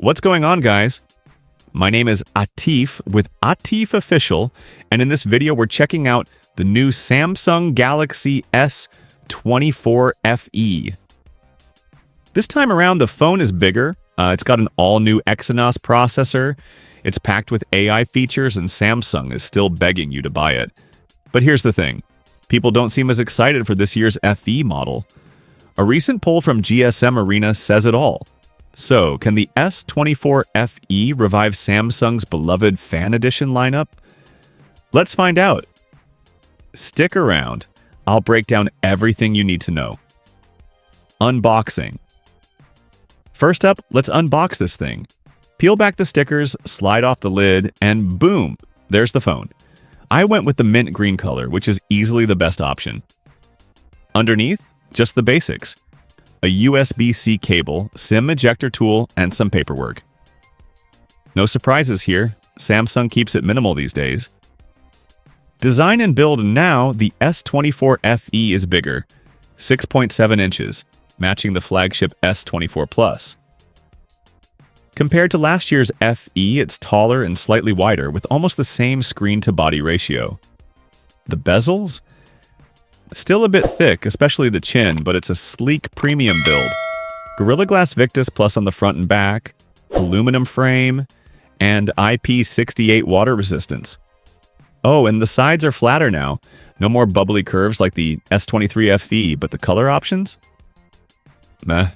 What's going on, guys? My name is Atif with Atif Official, and in this video we're checking out the new Samsung Galaxy S24 FE. This time around the phone is bigger, it's got an all-new Exynos processor, it's packed with AI features, and Samsung is still begging you to buy it. But here's the thing, people don't seem as excited for this year's FE model. A recent poll from GSM Arena says it all. So, can the S24 FE revive Samsung's beloved Fan Edition lineup? Let's find out. Stick around. I'll break down everything you need to know. Unboxing. First up, let's unbox this thing. Peel back the stickers, slide off the lid, and boom, there's the phone. I went with the mint green color, which is easily the best option. Underneath, just the basics. A USB-C cable, SIM ejector tool, and some paperwork. No surprises here. Samsung keeps it minimal these days. Design and build now, the S24 FE is bigger, 6.7 inches, matching the flagship S24 Plus. Compared to last year's FE, it's taller and slightly wider, with almost the same screen-to-body ratio. The bezels? Still a bit thick, especially the chin, but it's a sleek premium build. Gorilla Glass Victus Plus on the front and back, aluminum frame, and IP68 water resistance. Oh, and the sides are flatter now. No more bubbly curves like the S23 FE, but the color options? Meh.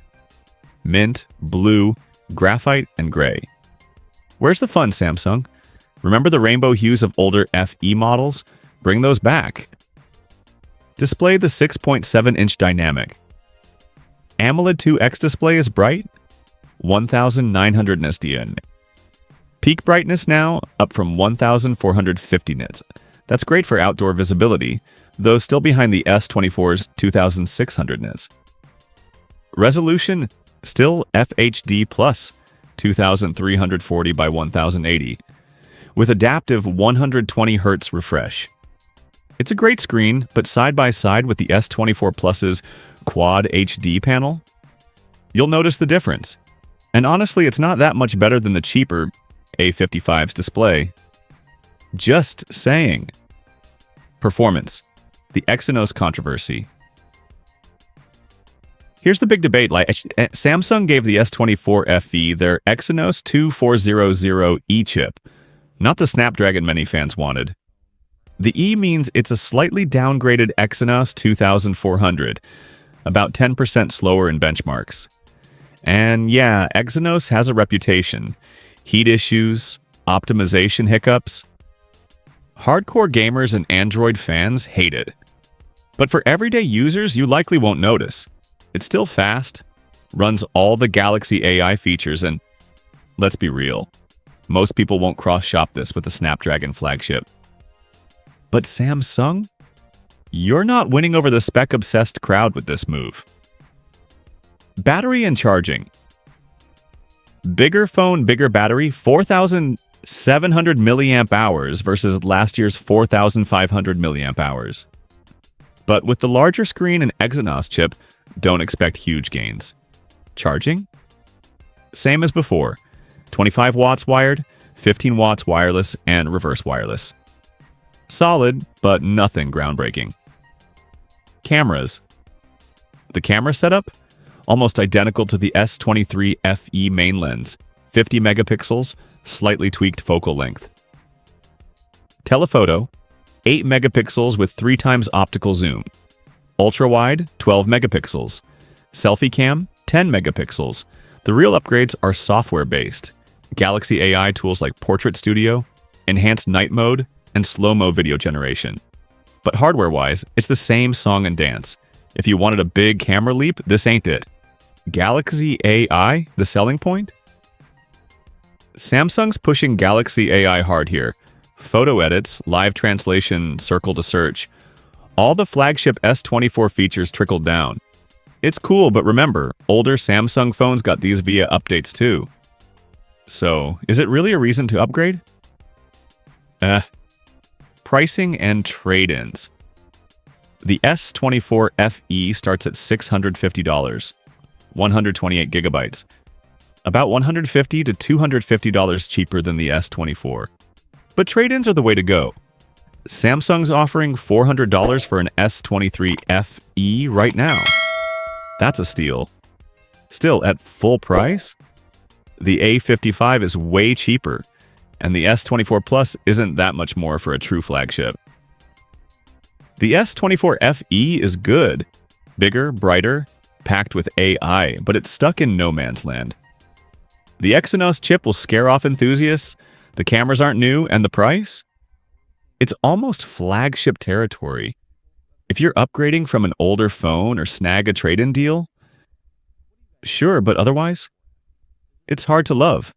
Mint, blue, graphite, and gray. Where's the fun, Samsung? Remember the rainbow hues of older FE models? Bring those back. Display the 6.7-inch dynamic. AMOLED 2X display is bright, 1900 SDN. Peak brightness now up from 1450 nits. That's great for outdoor visibility, though still behind the S24's 2600 nits. Resolution still FHD plus 2340 by 1080 with adaptive 120 Hz refresh. It's a great screen, but side by side with the S24 Plus's Quad HD panel, you'll notice the difference. And honestly, it's not that much better than the cheaper A55's display. Just saying. Performance. The Exynos controversy. Here's the big debate. Samsung gave the S24 FE their Exynos 2400E chip, not the Snapdragon many fans wanted. The E means it's a slightly downgraded Exynos 2400, about 10% slower in benchmarks. And yeah, Exynos has a reputation. Heat issues, optimization hiccups. Hardcore gamers and Android fans hate it. But for everyday users, you likely won't notice. It's still fast, runs all the Galaxy AI features, and let's be real, most people won't cross-shop this with the Snapdragon flagship. But Samsung? You're not winning over the spec-obsessed crowd with this move. Battery and charging. Bigger phone, bigger battery, 4,700 milliamp hours versus last year's 4,500 milliamp hours. But with the larger screen and Exynos chip, don't expect huge gains. Charging? Same as before. 25 watts wired, 15 watts wireless, and reverse wireless. Solid, but nothing groundbreaking. Cameras. The camera setup? Almost identical to the S23 FE main lens, 50 megapixels, slightly tweaked focal length. Telephoto, 8 megapixels with 3 times optical zoom. Ultra-wide, 12 megapixels. Selfie cam, 10 megapixels. The real upgrades are software-based. Galaxy AI tools like Portrait Studio, enhanced night mode, and slow-mo video generation. But hardware-wise, it's the same song and dance. If you wanted a big camera leap, this ain't it. Galaxy AI, the selling point? Samsung's pushing Galaxy AI hard here. Photo edits, live translation, circle to search. All the flagship S24 features trickled down. It's cool, but remember, older Samsung phones got these via updates too. So, is it really a reason to upgrade? Pricing and trade-ins. The S24 FE starts at $650, 128 gigabytes. about $150 to $250 cheaper than the S24. But trade-ins are the way to go. Samsung's offering $400 for an S23 FE right now. That's a steal. Still, at full price, the A55 is way cheaper, and the S24 Plus isn't that much more for a true flagship. The S24 FE is good. Bigger, brighter, packed with AI, but it's stuck in no man's land. The Exynos chip will scare off enthusiasts, the cameras aren't new, and the price? It's almost flagship territory. If you're upgrading from an older phone or snag a trade-in deal, sure, but otherwise, it's hard to love.